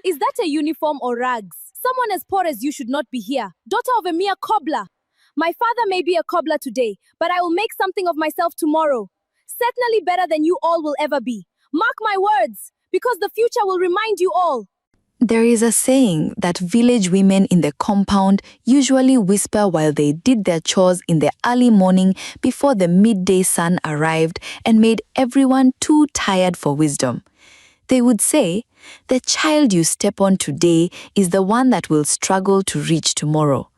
Is that a uniform or rags? Someone as poor as you should not be here. Daughter of a mere cobbler. My father may be a cobbler today, but I will make something of myself tomorrow. Certainly better than you all will ever be. Mark my words, because the future will remind you all. There is a saying that village women in the compound usually whisper while they did their chores in the early morning before the midday sun arrived and made everyone too tired for wisdom. They would say, "The child you step on today is the one that will struggle to reach tomorrow."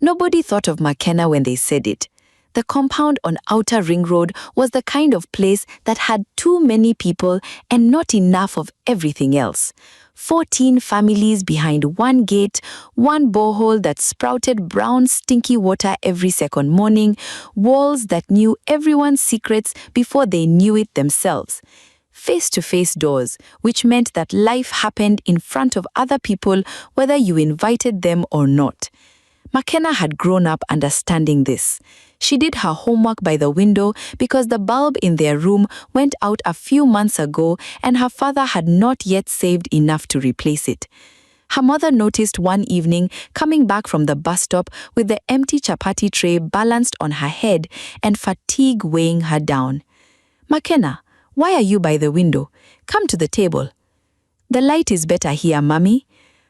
Nobody thought of McKenna when they said it. The compound on Outer Ring Road was the kind of place that had too many people and not enough of everything else. 14 families behind one gate, one borehole that sprouted brown stinky water every second morning, walls that knew everyone's secrets before they knew it themselves. Face-to-face doors, which meant that life happened in front of other people whether you invited them or not. McKenna had grown up understanding this. She did her homework by the window because the bulb in their room went out a few months ago and her father had not yet saved enough to replace it. Her mother noticed one evening coming back from the bus stop with the empty chapati tray balanced on her head and fatigue weighing her down. "McKenna, why are you by the window? Come to the table." "The light is better here, Mummy."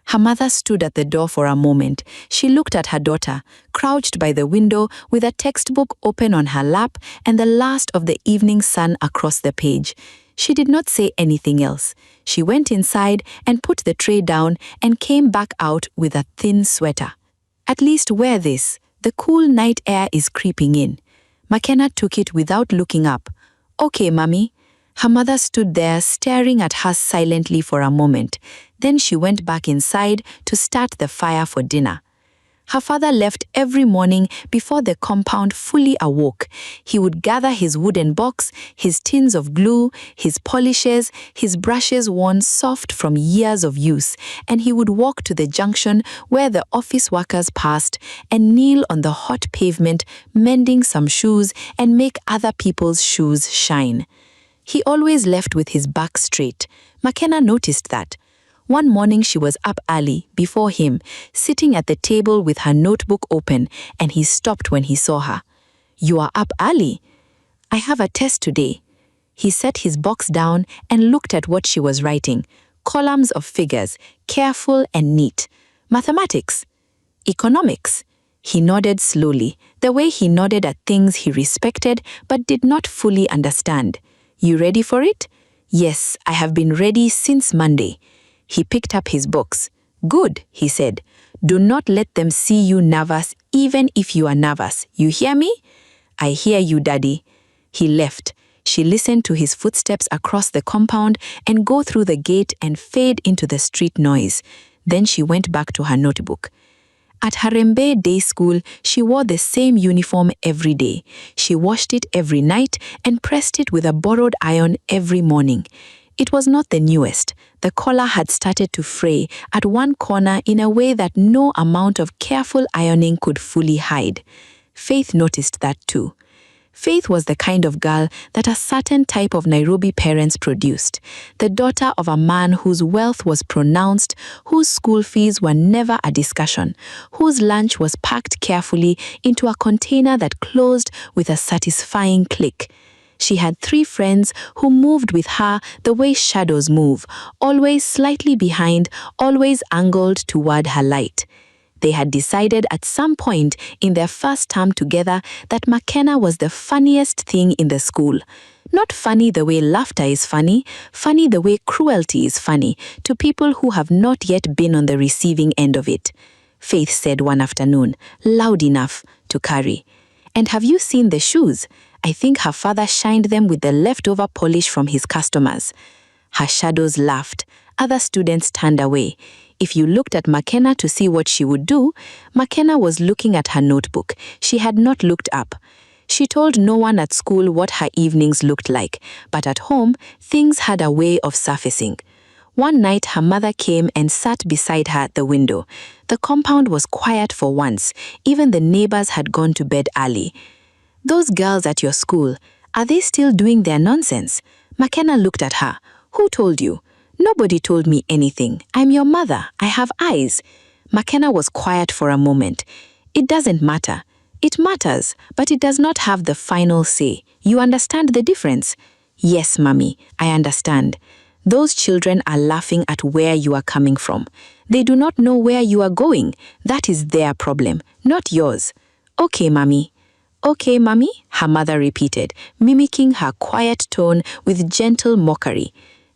Her mother stood at the door for a moment. She looked at her daughter, crouched by the window with a textbook open on her lap and the last of the evening sun across the page. She did not say anything else. She went inside and put the tray down and came back out with a thin sweater. "At least wear this. The cool night air is creeping in." McKenna took it without looking up. "Okay, Mummy." Her mother stood there staring at her silently for a moment. Then she went back inside to start the fire for dinner. Her father left every morning before the compound fully awoke. He would gather his wooden box, his tins of glue, his polishes, his brushes worn soft from years of use, and he would walk to the junction where the office workers passed and kneel on the hot pavement, mending some shoes and make other people's shoes shine. He always left with his back straight. McKenna noticed that. One morning she was up early, before him, sitting at the table with her notebook open, and he stopped when he saw her. "You are up early." "I have a test today." He set his box down and looked at what she was writing. Columns of figures, careful and neat. "Mathematics." "Economics." He nodded slowly, the way he nodded at things he respected but did not fully understand. "You ready for it?" "Yes, I have been ready since Monday." He picked up his books. "Good," he said. "Do not let them see you nervous, even if you are nervous. You hear me?" "I hear you, Daddy." He left. She listened to his footsteps across the compound and go through the gate and fade into the street noise. Then she went back to her notebook. At Harembe Day School, she wore the same uniform every day. She washed it every night and pressed it with a borrowed iron every morning. It was not the newest. The collar had started to fray at one corner in a way that no amount of careful ironing could fully hide. Faith noticed that too. Faith was the kind of girl that a certain type of Nairobi parents produced, the daughter of a man whose wealth was pronounced, whose school fees were never a discussion, whose lunch was packed carefully into a container that closed with a satisfying click. She had 3 friends who moved with her the way shadows move, always slightly behind, always angled toward her light. They had decided at some point in their first term together that McKenna was the funniest thing in the school. Not funny the way laughter is funny the way cruelty is funny to people who have not yet been on the receiving end of it. Faith said one afternoon, loud enough to carry. "And have you seen the shoes? I think her father shined them with the leftover polish from his customers." Her shadows laughed. Other students turned away. If you looked at McKenna to see what she would do, McKenna was looking at her notebook. She had not looked up. She told no one at school what her evenings looked like, but at home, things had a way of surfacing. One night, her mother came and sat beside her at the window. The compound was quiet for once. Even the neighbors had gone to bed early. "Those girls at your school, are they still doing their nonsense?" McKenna looked at her. "Who told you?" Nobody told me anything. I'm your mother. I have eyes. McKenna was quiet for a moment. It doesn't matter. It matters, but it does not have the final say. You understand the difference? Yes, Mommy, I understand. Those children are laughing at where you are coming from. They do not know where you are going. That is their problem, not yours. Okay, Mommy. Okay, Mommy, her mother repeated, mimicking her quiet tone with gentle mockery.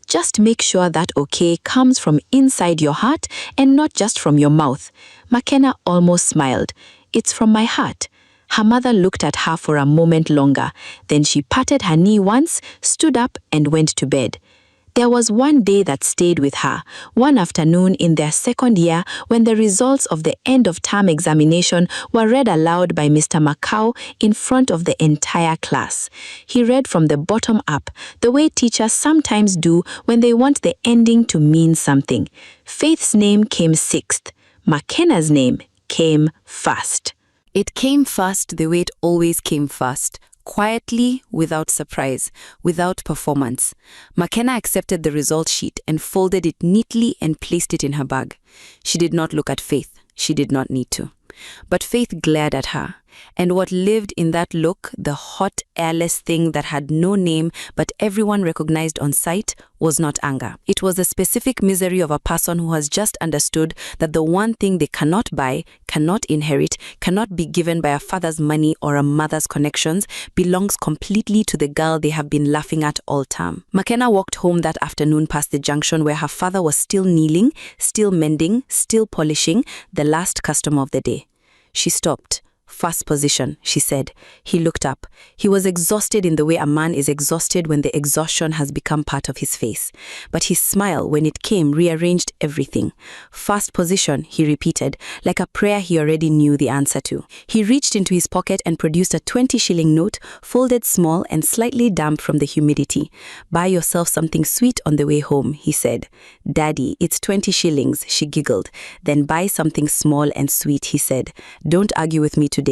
Just make sure that okay comes from inside your heart and not just from your mouth. McKenna almost smiled. It's from my heart. Her mother looked at her for a moment longer. Then she patted her knee once, stood up, and went to bed. There was one day that stayed with her, one afternoon in their second year when the results of the end-of-term examination were read aloud by Mr. Macau in front of the entire class. He read from the bottom up, the way teachers sometimes do when they want the ending to mean something. Faith's name came sixth. McKenna's name came first. It came first the way it always came first. Quietly, without surprise, without performance. McKenna accepted the result sheet and folded it neatly and placed it in her bag. She did not look at Faith. She did not need to. But Faith glared at her. And what lived in that look, the hot, airless thing that had no name but everyone recognized on sight, was not anger. It was the specific misery of a person who has just understood that the one thing they cannot buy, cannot inherit, cannot be given by a father's money or a mother's connections, belongs completely to the girl they have been laughing at all term. McKenna walked home that afternoon past the junction where her father was still kneeling, still mending, still polishing, the last customer of the day. She stopped. First position, she said. He looked up. He was exhausted in the way a man is exhausted when the exhaustion has become part of his face. But his smile, when it came, rearranged everything. First position, he repeated, like a prayer he already knew the answer to. He reached into his pocket and produced a 20-shilling note, folded small and slightly damp from the humidity. Buy yourself something sweet on the way home, he said. Daddy, it's 20 shillings, she giggled. Then buy something small and sweet, he said. Don't argue with me today.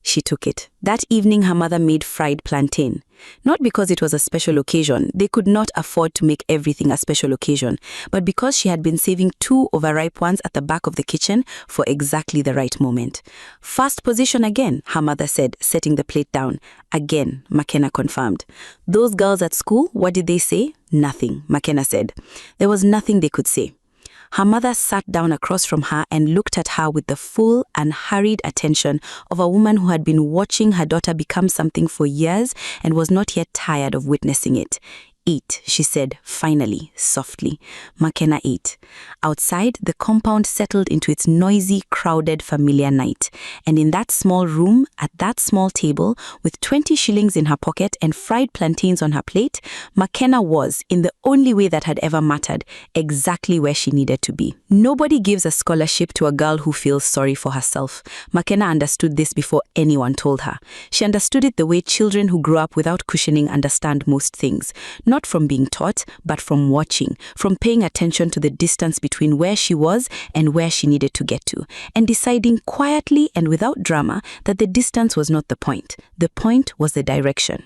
She took it. That evening her mother made fried plantain. Not because it was a special occasion, they could not afford to make everything a special occasion, but because she had been saving 2 overripe ones at the back of the kitchen for exactly the right moment. First position again, her mother said, setting the plate down. Again, McKenna confirmed. Those girls at school, what did they say? Nothing, McKenna said. There was nothing they could say. Her mother sat down across from her and looked at her with the full and hurried attention of a woman who had been watching her daughter become something for years and was not yet tired of witnessing it. Eat, she said, finally, softly. McKenna ate. Outside, the compound settled into its noisy, crowded, familiar night. And in that small room, at that small table, with 20 shillings in her pocket and fried plantains on her plate, McKenna was, in the only way that had ever mattered, exactly where she needed to be. Nobody gives a scholarship to a girl who feels sorry for herself. McKenna understood this before anyone told her. She understood it the way children who grow up without cushioning understand most things. Not from being taught, but from watching, from paying attention to the distance between where she was and where she needed to get to, and deciding quietly and without drama that the distance was not the point. The point was the direction.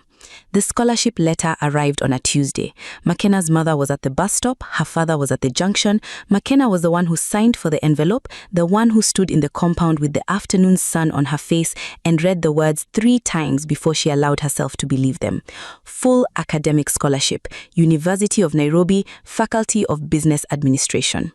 The scholarship letter arrived on a Tuesday. McKenna's mother was at the bus stop, her father was at the junction. McKenna was the one who signed for the envelope, the one who stood in the compound with the afternoon sun on her face and read the words 3 times before she allowed herself to believe them. Full academic scholarship, University of Nairobi, Faculty of Business Administration.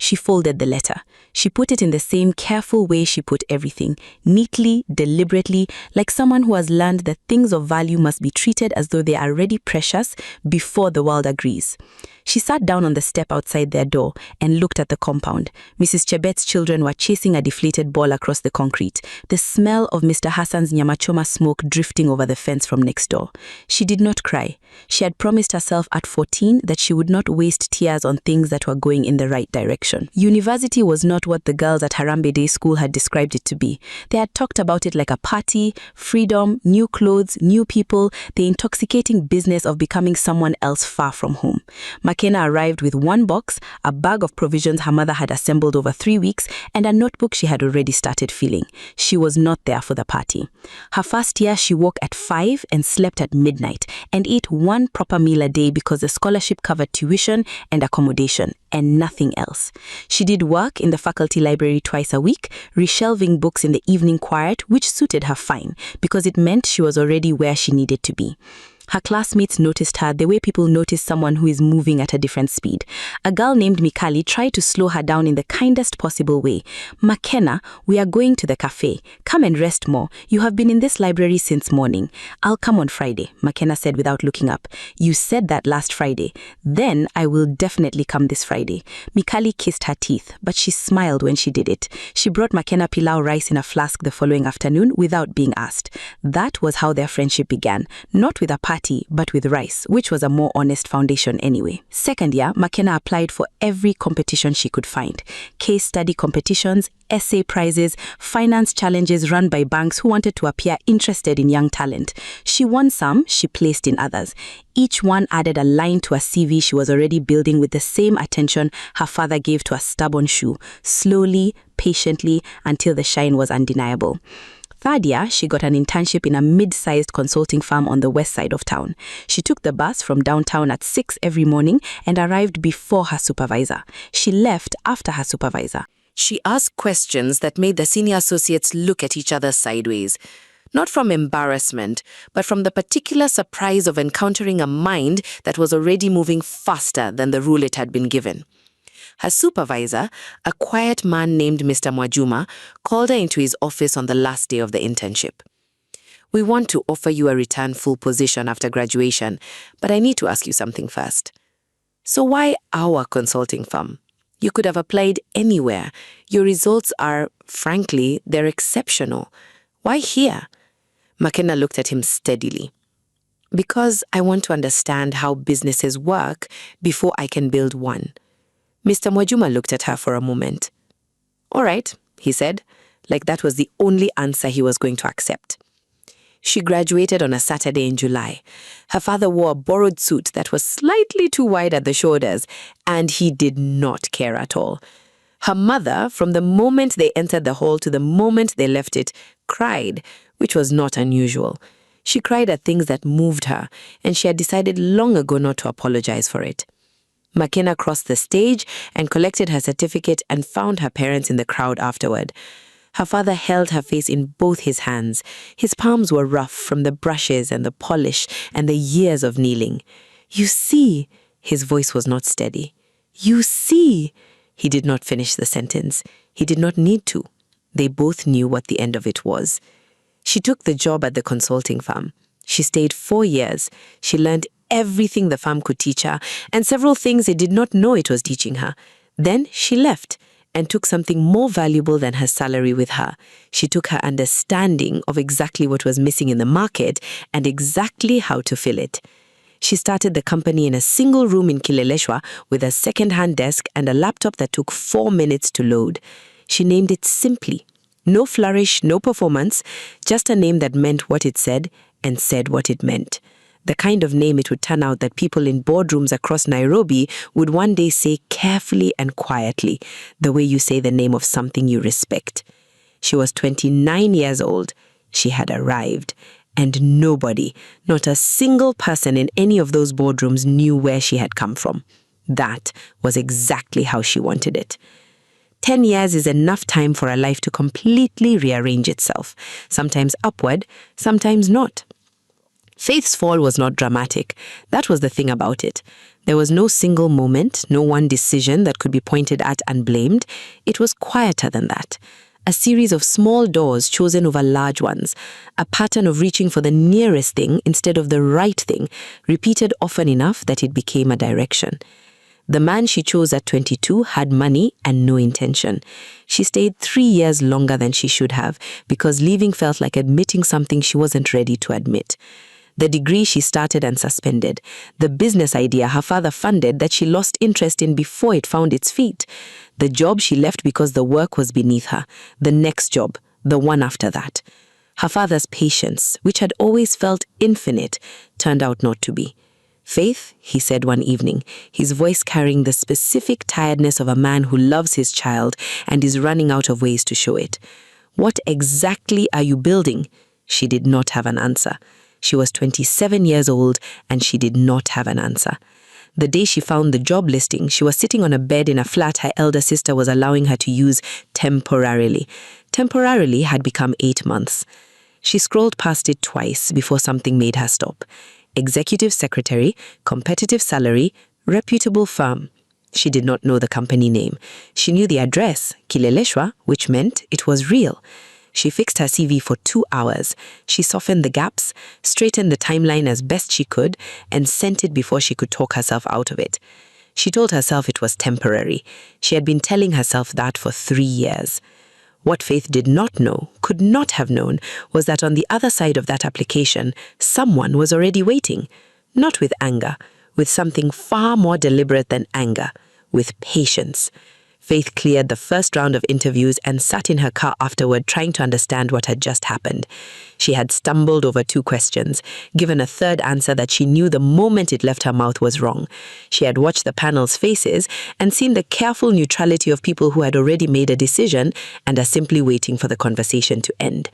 She folded the letter. She put it in the same careful way she put everything, neatly, deliberately, like someone who has learned that things of value must be treated as though they are already precious before the world agrees. She sat down on the step outside their door and looked at the compound. Mrs. Chebet's children were chasing a deflated ball across the concrete, the smell of Mr. Hassan's nyamachoma smoke drifting over the fence from next door. She did not cry. She had promised herself at 14 that she would not waste tears on things that were going in the right direction. direction. University was not what the girls at Harambe Day School had described it to be. They had talked about it like a party, freedom, new clothes, new people, the intoxicating business of becoming someone else far from home. Makena arrived with one box, a bag of provisions her mother had assembled over 3 weeks, and a notebook she had already started filling. She was not there for the party. Her first year, she woke at 5 and slept at midnight and ate one proper meal a day because the scholarship covered tuition and accommodation and nothing else. She did work in the faculty library twice a week, reshelving books in the evening quiet, which suited her fine because it meant she was already where she needed to be. Her classmates noticed her the way people notice someone who is moving at a different speed. A girl named Mikali tried to slow her down in the kindest possible way. "Makena, we are going to the cafe. Come and rest more. You have been in this library since morning." "I'll come on Friday," Makena said without looking up. "You said that last Friday. Then I will definitely come this Friday." Mikali kissed her teeth, but she smiled when she did it. She brought Makena pilau rice in a flask the following afternoon without being asked. That was how their friendship began, not with a party, but with rice, which was a more honest foundation anyway. Second year, Makena applied for every competition she could find. Case study competitions, essay prizes, finance challenges run by banks who wanted to appear interested in young talent. She won some, she placed in others. Each one added a line to a CV she was already building with the same attention her father gave to a stubborn shoe, slowly, patiently, until the shine was undeniable. Third year, she got an internship in a mid-sized consulting firm on the west side of town. She took the bus from downtown at 6 every morning and arrived before her supervisor. She left after her supervisor. She asked questions that made the senior associates look at each other sideways. Not from embarrassment, but from the particular surprise of encountering a mind that was already moving faster than the rule it had been given. Her supervisor, a quiet man named Mr. Mwajuma, called her into his office on the last day of the internship. "We want to offer you a return full position after graduation, but I need to ask you something first. So why our consulting firm? You could have applied anywhere. Your results are, frankly, they're exceptional. Why here?" Makena looked at him steadily. "Because I want to understand how businesses work before I can build one." Mr. Mwajuma looked at her for a moment. "All right," he said, like that was the only answer he was going to accept. She graduated on a Saturday in July. Her father wore a borrowed suit that was slightly too wide at the shoulders, and he did not care at all. Her mother, from the moment they entered the hall to the moment they left it, cried, which was not unusual. She cried at things that moved her, and she had decided long ago not to apologize for it. Makena crossed the stage and collected her certificate and found her parents in the crowd afterward. Her father held her face in both his hands. His palms were rough from the brushes and the polish and the years of kneeling. "You see," his voice was not steady. "You see." He did not finish the sentence. He did not need to. They both knew what the end of it was. She took the job at the consulting firm. She stayed 4 years. She learned everything the firm could teach her, and several things it did not know it was teaching her. Then she left and took something more valuable than her salary with her. She took her understanding of exactly what was missing in the market and exactly how to fill it. She started the company in a single room in Kileleshwa with a second-hand desk and a laptop that took 4 minutes to load. She named it simply. No flourish, no performance, just a name that meant what it said and said what it meant. The kind of name it would turn out that people in boardrooms across Nairobi would one day say carefully and quietly, the way you say the name of something you respect. She was 29 years old. She had arrived. And nobody, not a single person in any of those boardrooms knew where she had come from. That was exactly how she wanted it. 10 years is enough time for a life to completely rearrange itself, sometimes upward, sometimes not. Faith's fall was not dramatic. That was the thing about it. There was no single moment, no one decision that could be pointed at and blamed. It was quieter than that. A series of small doors chosen over large ones, a pattern of reaching for the nearest thing instead of the right thing, repeated often enough that it became a direction. The man she chose at 22 had money and no intention. She stayed 3 years longer than she should have because leaving felt like admitting something she wasn't ready to admit. The degree she started and suspended, the business idea her father funded that she lost interest in before it found its feet, The job she left because the work was beneath her. The next job, the one after that. Her father's patience, which had always felt infinite, turned out not to be. "Faith," he said one evening, his voice carrying the specific tiredness of a man who loves his child and is running out of ways to show it. "What exactly are you building?" She did not have an answer. She was 27 years old and she did not have an answer. The day she found the job listing, she was sitting on a bed in a flat her elder sister was allowing her to use temporarily. Temporarily had become 8 months. She scrolled past it twice before something made her stop. Executive secretary, competitive salary, reputable firm. She did not know the company name. She knew the address, Kileleshwa, which meant it was real. She fixed her CV for 2 hours. She softened the gaps, straightened the timeline as best she could, and sent it before she could talk herself out of it. She told herself it was temporary. She had been telling herself that for 3 years. What Faith did not know, could not have known, was that on the other side of that application, someone was already waiting. Not with anger, with something far more deliberate than anger, with patience. Faith cleared the first round of interviews and sat in her car afterward trying to understand what had just happened. She had stumbled over 2 questions, given a third answer that she knew the moment it left her mouth was wrong. She had watched the panel's faces and seen the careful neutrality of people who had already made a decision and are simply waiting for the conversation to end.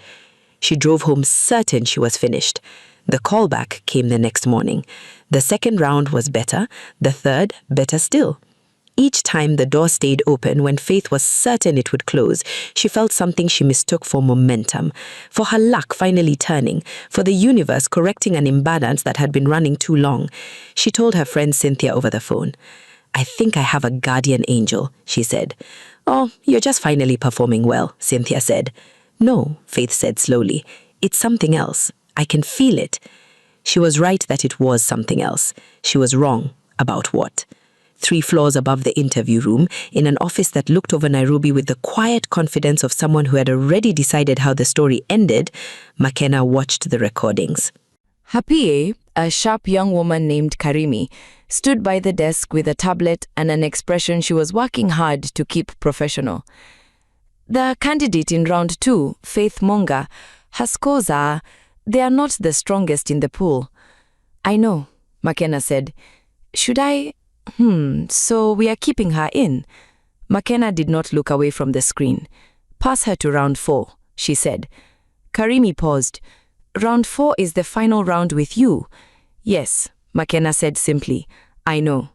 She drove home certain she was finished. The callback came the next morning. The second round was better, the third better still. Each time the door stayed open when Faith was certain it would close, she felt something she mistook for momentum, for her luck finally turning, for the universe correcting an imbalance that had been running too long. She told her friend Cynthia over the phone. "I think I have a guardian angel," she said. "Oh, you're just finally performing well," Cynthia said. "No," Faith said slowly. "It's something else. I can feel it." She was right that it was something else. She was wrong about what. 3 floors above the interview room, in an office that looked over Nairobi with the quiet confidence of someone who had already decided how the story ended, McKenna watched the recordings. Her PA, a sharp young woman named Karimi, stood by the desk with a tablet and an expression she was working hard to keep professional. "The candidate in round 2, Faith Monga, her scores are, they are not the strongest in the pool." "I know," McKenna said. "Should I? So we are keeping her in." McKenna did not look away from the screen. "Pass her to round 4, she said. Karimi paused. "Round 4 is the final round with you." "Yes," McKenna said simply. "I know."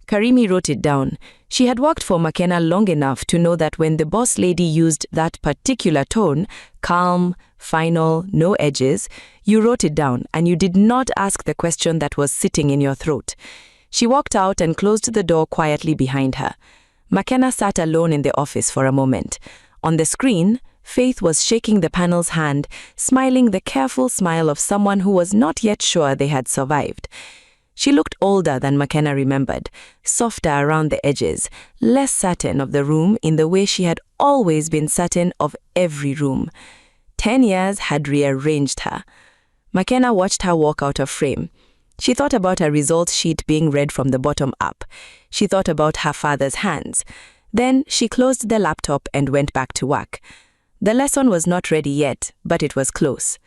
Karimi wrote it down. She had worked for McKenna long enough to know that when the boss lady used that particular tone, calm, final, no edges, you wrote it down and you did not ask the question that was sitting in your throat. She walked out and closed the door quietly behind her. McKenna sat alone in the office for a moment. On the screen, Faith was shaking the panel's hand, smiling the careful smile of someone who was not yet sure they had survived. She looked older than McKenna remembered, softer around the edges, less certain of the room in the way she had always been certain of every room. 10 years had rearranged her. McKenna watched her walk out of frame. She thought about her results sheet being read from the bottom up. She thought about her father's hands. Then she closed the laptop and went back to work. The lesson was not ready yet, but it was close.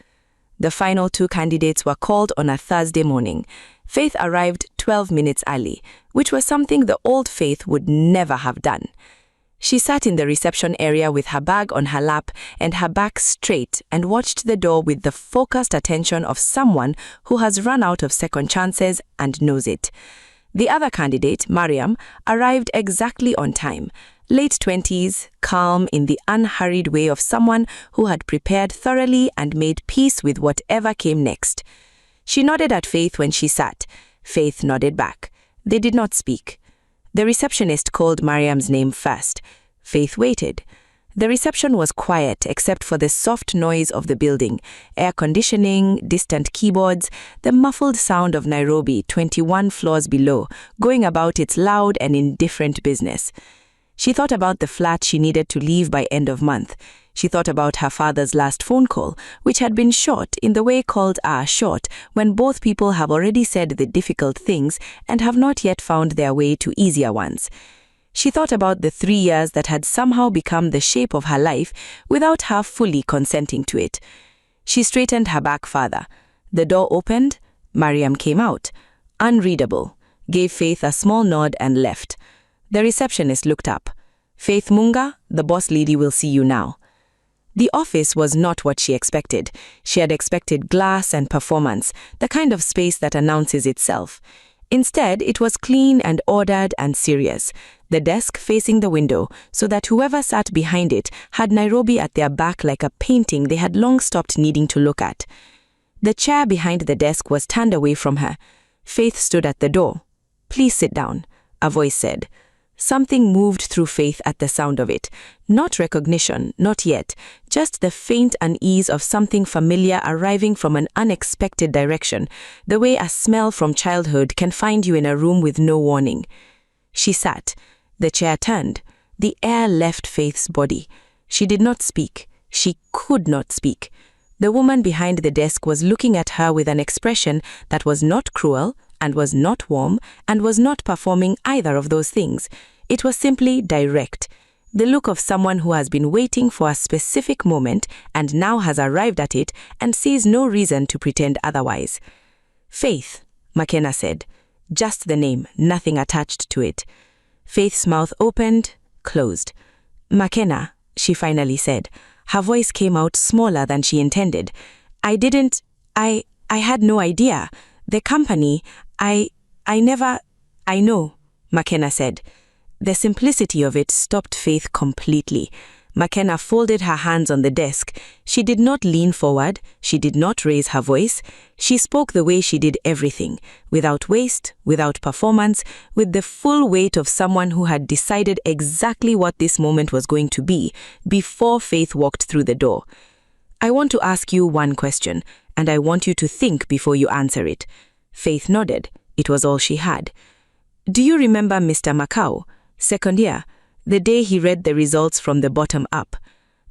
The final 2 candidates were called on a Thursday morning. Faith arrived 12 minutes early, which was something the old Faith would never have done. She sat in the reception area with her bag on her lap and her back straight and watched the door with the focused attention of someone who has run out of second chances and knows it. The other candidate, Mariam, arrived exactly on time, late 20s, calm in the unhurried way of someone who had prepared thoroughly and made peace with whatever came next. She nodded at Faith when she sat. Faith nodded back. They did not speak. The receptionist called Mariam's name first. Faith waited. The reception was quiet except for the soft noise of the building, air conditioning, distant keyboards, the muffled sound of Nairobi 21 floors below, going about its loud and indifferent business. She thought about the flat she needed to leave by end of month. She thought about her father's last phone call, which had been short in the way called short when both people have already said the difficult things and have not yet found their way to easier ones. She thought about the 3 years that had somehow become the shape of her life without her fully consenting to it. She straightened her back farther. The door opened. Mariam came out. Unreadable. Gave Faith a small nod and left. The receptionist looked up. Faith Munga, the boss lady will see you now. The office was not what she expected. She had expected glass and performance, the kind of space that announces itself. Instead, it was clean and ordered and serious, the desk facing the window, so that whoever sat behind it had Nairobi at their back like a painting they had long stopped needing to look at. The chair behind the desk was turned away from her. Faith stood at the door. "Please sit down," a voice said. Something moved through Faith at the sound of it. Not recognition, not yet, just the faint unease of something familiar arriving from an unexpected direction, the way a smell from childhood can find you in a room with no warning. She sat. The chair turned. The air left Faith's body. She did not speak. She could not speak. The woman behind the desk was looking at her with an expression that was not cruel, and was not warm, and was not performing either of those things. It was simply direct. The look of someone who has been waiting for a specific moment and now has arrived at it and sees no reason to pretend otherwise. "Faith," McKenna said. Just the name, nothing attached to it. Faith's mouth opened, closed. "McKenna," she finally said. Her voice came out smaller than she intended. I had no idea. The company, I know," McKenna said. The simplicity of it stopped Faith completely. McKenna folded her hands on the desk. She did not lean forward. She did not raise her voice. She spoke the way she did everything, without waste, without performance, with the full weight of someone who had decided exactly what this moment was going to be before Faith walked through the door. "I want to ask you one question, and I want you to think before you answer it." Faith nodded. It was all she had. "Do you remember Mr. Macau, second year, the day he read the results from the bottom up?"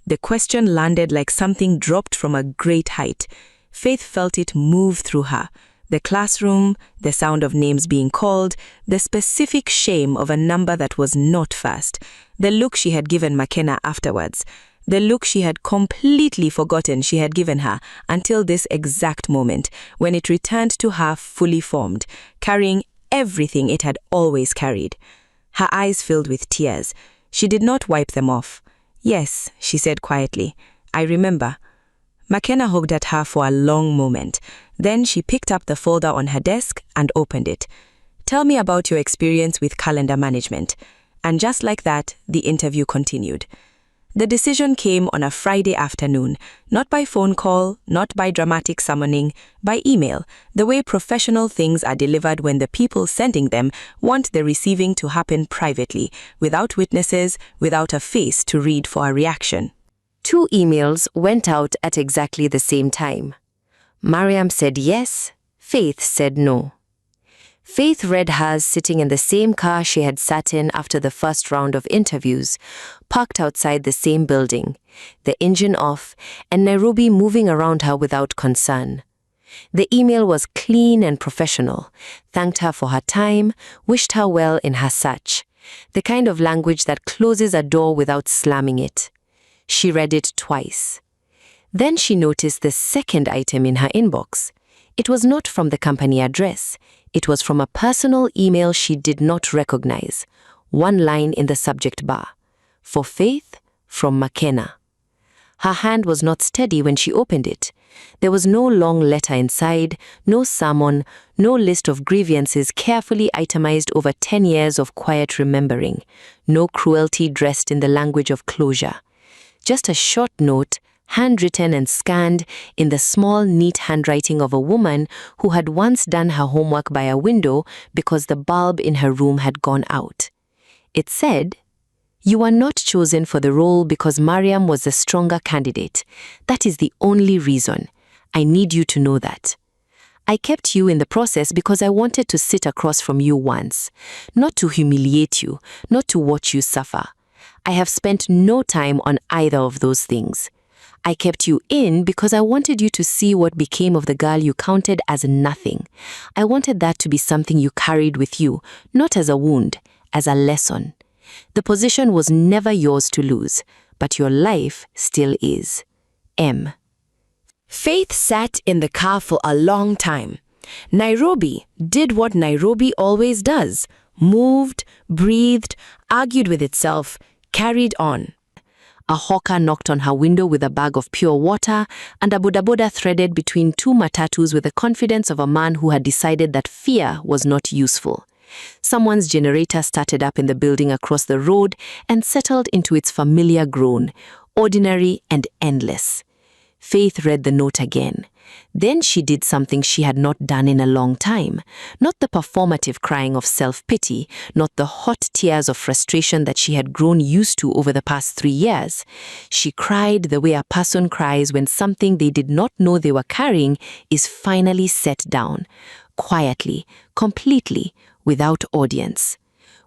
The question landed like something dropped from a great height. Faith felt it move through her. The classroom, the sound of names being called, the specific shame of a number that was not first, the look she had given McKenna afterwards, the look she had completely forgotten she had given her until this exact moment, when it returned to her fully formed, carrying everything it had always carried. Her eyes filled with tears. She did not wipe them off. "Yes," she said quietly, "I remember." McKenna hugged at her for a long moment. Then she picked up the folder on her desk and opened it. "Tell me about your experience with calendar management." And just like that, the interview continued. The decision came on a Friday afternoon, not by phone call, not by dramatic summoning, by email, the way professional things are delivered when the people sending them want the receiving to happen privately, without witnesses, without a face to read for a reaction. 2 emails went out at exactly the same time. Mariam said yes, Faith said no. Faith read hers sitting in the same car she had sat in after the first round of interviews, parked outside the same building, the engine off, and Nairobi moving around her without concern. The email was clean and professional, thanked her for her time, wished her well in her search, the kind of language that closes a door without slamming it. She read it twice. Then she noticed the second item in her inbox. It was not from the company address. It was from a personal email she did not recognize. One line in the subject bar. For Faith, from McKenna. Her hand was not steady when she opened it. There was no long letter inside, no sermon, no list of grievances carefully itemized over 10 years of quiet remembering, no cruelty dressed in the language of closure. Just a short note, handwritten and scanned in the small, neat handwriting of a woman who had once done her homework by a window because the bulb in her room had gone out. It said, "You are not chosen for the role because Mariam was the stronger candidate. That is the only reason. I need you to know that. I kept you in the process because I wanted to sit across from you once, not to humiliate you, not to watch you suffer. I have spent no time on either of those things. I kept you in because I wanted you to see what became of the girl you counted as nothing. I wanted that to be something you carried with you, not as a wound, as a lesson. The position was never yours to lose, but your life still is. M. Faith sat in the car for a long time. Nairobi did what Nairobi always does: moved, breathed, argued with itself, carried on. A hawker knocked on her window with a bag of pure water, and a bodaboda threaded between two matatus with the confidence of a man who had decided that fear was not useful. Someone's generator started up in the building across the road and settled into its familiar groan, ordinary and endless. Faith read the note again. Then she did something she had not done in a long time. Not the performative crying of self-pity, not the hot tears of frustration that she had grown used to over the past 3 years. She cried the way a person cries when something they did not know they were carrying is finally set down, quietly, completely, without audience.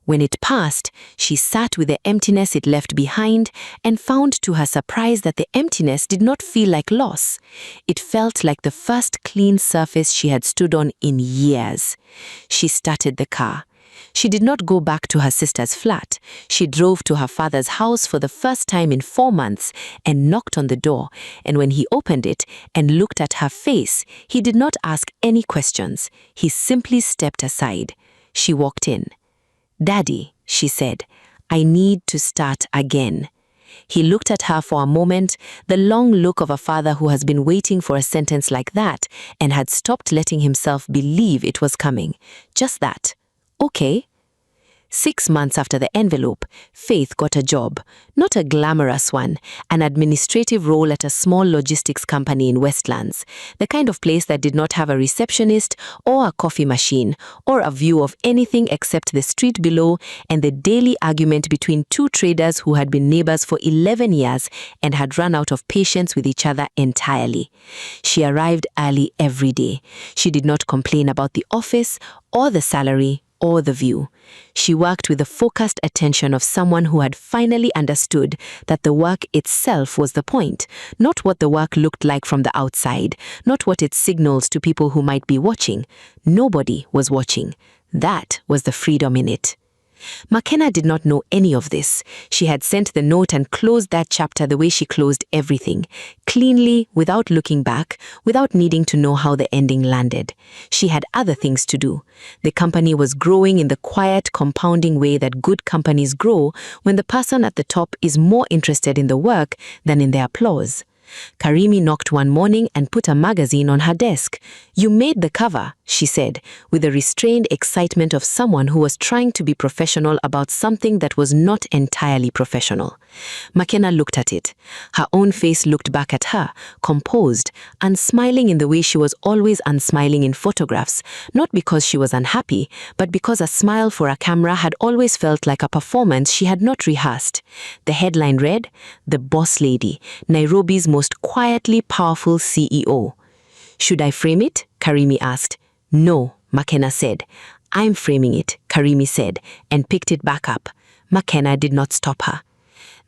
When it passed, she sat with the emptiness it left behind and found to her surprise that the emptiness did not feel like loss. It felt like the first clean surface she had stood on in years. She started the car. She did not go back to her sister's flat. She drove to her father's house for the first time in 4 months and knocked on the door, and when he opened it and looked at her face, he did not ask any questions. He simply stepped aside. She walked in. "Daddy," she said, "I need to start again." He looked at her for a moment, the long look of a father who has been waiting for a sentence like that and had stopped letting himself believe it was coming. Just that. Okay. 6 months after the envelope, Faith got a job. Not a glamorous one, an administrative role at a small logistics company in Westlands, the kind of place that did not have a receptionist or a coffee machine or a view of anything except the street below and the daily argument between two traders who had been neighbors for 11 years and had run out of patience with each other entirely. She arrived early every day. She did not complain about the office or the salary or the view. She worked with the focused attention of someone who had finally understood that the work itself was the point, not what the work looked like from the outside, not what it signals to people who might be watching. Nobody was watching. That was the freedom in it. McKenna did not know any of this. She had sent the note and closed that chapter the way she closed everything, cleanly, without looking back, without needing to know how the ending landed. She had other things to do. The company was growing in the quiet, compounding way that good companies grow when the person at the top is more interested in the work than in the applause. Karimi knocked one morning and put a magazine on her desk. "You made the cover," she said, with the restrained excitement of someone who was trying to be professional about something that was not entirely professional. McKenna looked at it. Her own face looked back at her, composed, unsmiling in the way she was always unsmiling in photographs, not because she was unhappy, but because a smile for a camera had always felt like a performance she had not rehearsed. The headline read, "The Boss Lady, Nairobi's most quietly powerful CEO." "Should I frame it?" Karimi asked. "No," McKenna said. "I'm framing it," Karimi said, and picked it back up. McKenna did not stop her.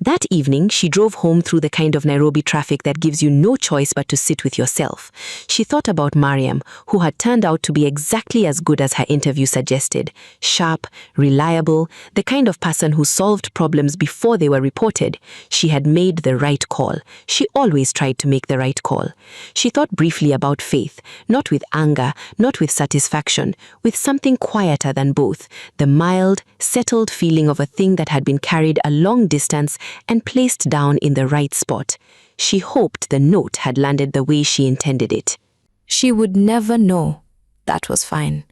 That evening, she drove home through the kind of Nairobi traffic that gives you no choice but to sit with yourself. She thought about Mariam, who had turned out to be exactly as good as her interview suggested. Sharp, reliable, the kind of person who solved problems before they were reported. She had made the right call. She always tried to make the right call. She thought briefly about Faith, not with anger, not with satisfaction, with something quieter than both, the mild, settled feeling of a thing that had been carried a long distance and placed down in the right spot. She hoped the note had landed the way she intended it. She would never know. That was fine.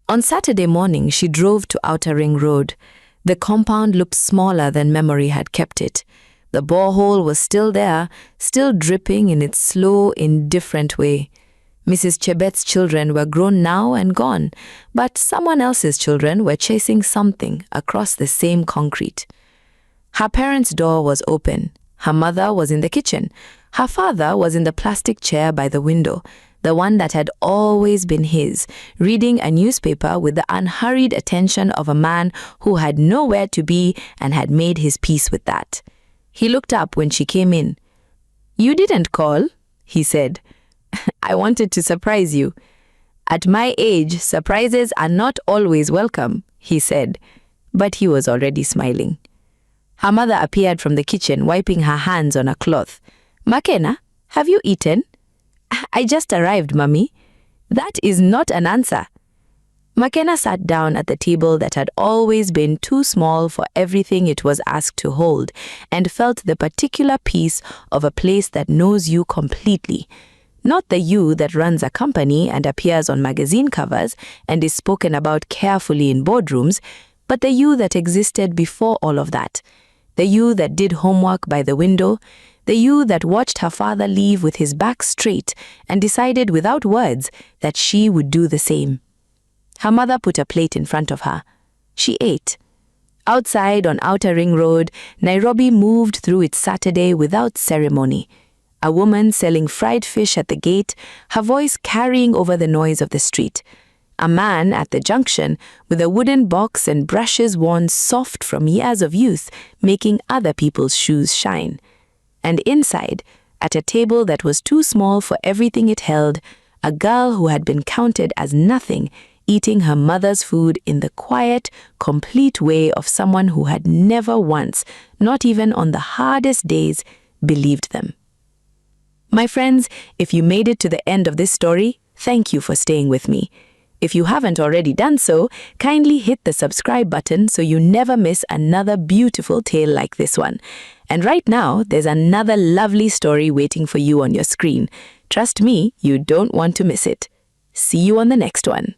On Saturday morning, she drove to Outer Ring Road. The compound looked smaller than memory had kept it. The borehole was still there, still dripping in its slow, indifferent way. Mrs. Chebet's children were grown now and gone, but someone else's children were chasing something across the same concrete. Her parents' door was open. Her mother was in the kitchen. Her father was in the plastic chair by the window, the one that had always been his, reading a newspaper with the unhurried attention of a man who had nowhere to be and had made his peace with that. He looked up when she came in. "You didn't call," he said. "I wanted to surprise you." "At my age, surprises are not always welcome," he said. but he was already smiling. Her mother appeared from the kitchen, wiping her hands on a cloth. "Makena, have you eaten?" "I just arrived, Mummy." "That is not an answer." Makena sat down at the table that had always been too small for everything it was asked to hold, and felt the particular peace of a place that knows you completely. Not the you that runs a company and appears on magazine covers and is spoken about carefully in boardrooms, but the you that existed before all of that. The you that did homework by the window, the you that watched her father leave with his back straight and decided without words that she would do the same. Her mother put a plate in front of her. She ate. Outside on Outer Ring Road, Nairobi moved through its Saturday without ceremony. A woman selling fried fish at the gate, her voice carrying over the noise of the street. A man at the junction with a wooden box and brushes worn soft from years of youth, making other people's shoes shine. And inside, at a table that was too small for everything it held, a girl who had been counted as nothing, eating her mother's food in the quiet, complete way of someone who had never once, not even on the hardest days, believed them. My friends, if you made it to the end of this story, thank you for staying with me. If you haven't already done so, kindly hit the subscribe button so you never miss another beautiful tale like this one. And right now, there's another lovely story waiting for you on your screen. Trust me, you don't want to miss it. See you on the next one.